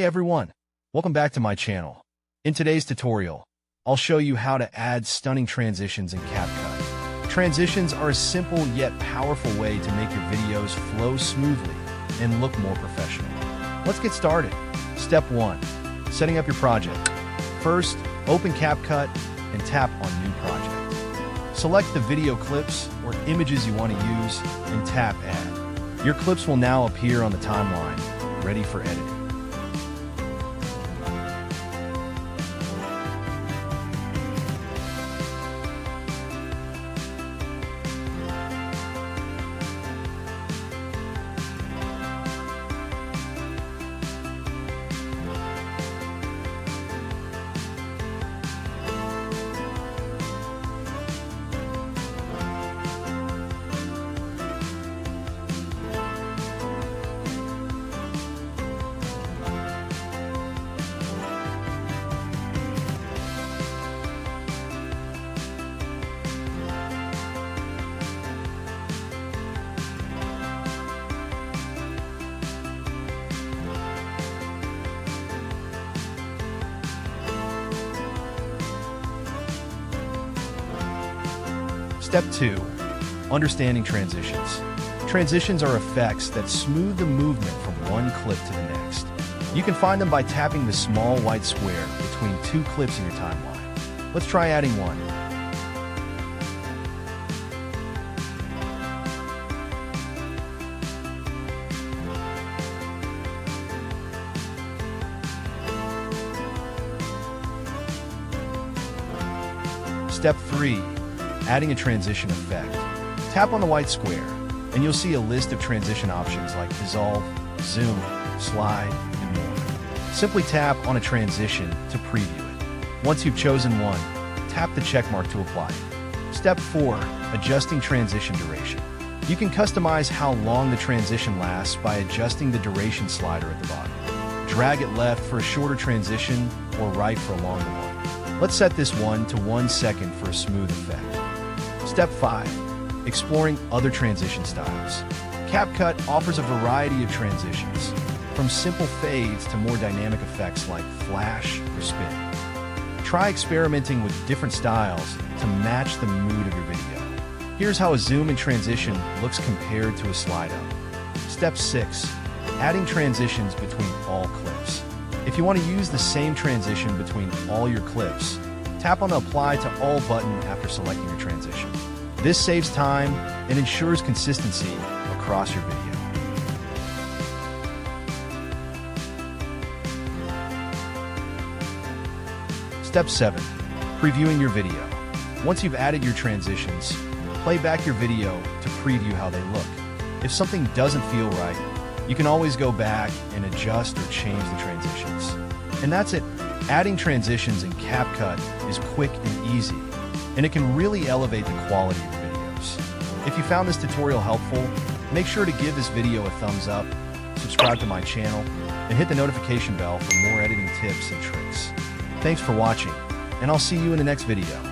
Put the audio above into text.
everyone, welcome back to my channel. In today's tutorial, I'll show you how to add stunning transitions in CapCut. Transitions are a simple yet powerful way to make your videos flow smoothly and look more professional. Let's get started. Step 1. Setting up your project. First, open CapCut and tap on New Project. Select the video clips or images you want to use and tap Add. Your clips will now appear on the timeline, ready for editing. Step 2. Understanding transitions. Transitions are effects that smooth the movement from one clip to the next. You can find them by tapping the small white square between two clips in your timeline. Let's try adding one. Step 3. Adding a transition effect. Tap on the white square, and you'll see a list of transition options like dissolve, zoom, slide, and more. Simply tap on a transition to preview it. Once you've chosen one, tap the check mark to apply it. Step 4. Adjusting transition duration. You can customize how long the transition lasts by adjusting the duration slider at the bottom. Drag it left for a shorter transition or right for a longer one. Let's set this one to 1 second for a smooth effect. Step 5. Exploring other transition styles. CapCut offers a variety of transitions, from simple fades to more dynamic effects like flash or spin. Try experimenting with different styles to match the mood of your video. Here's how a zoom in transition looks compared to a slide up. Step 6. Adding transitions between all clips. If you want to use the same transition between all your clips, tap on the Apply to All button after selecting your transition. This saves time and ensures consistency across your video. Step 7. Previewing your video. Once you've added your transitions, play back your video to preview how they look. If something doesn't feel right, you can always go back and adjust or change the transitions. And that's it. Adding transitions in CapCut is quick and easy, and it can really elevate the quality of your videos. If you found this tutorial helpful, make sure to give this video a thumbs up, subscribe to my channel, and hit the notification bell for more editing tips and tricks. Thanks for watching, and I'll see you in the next video.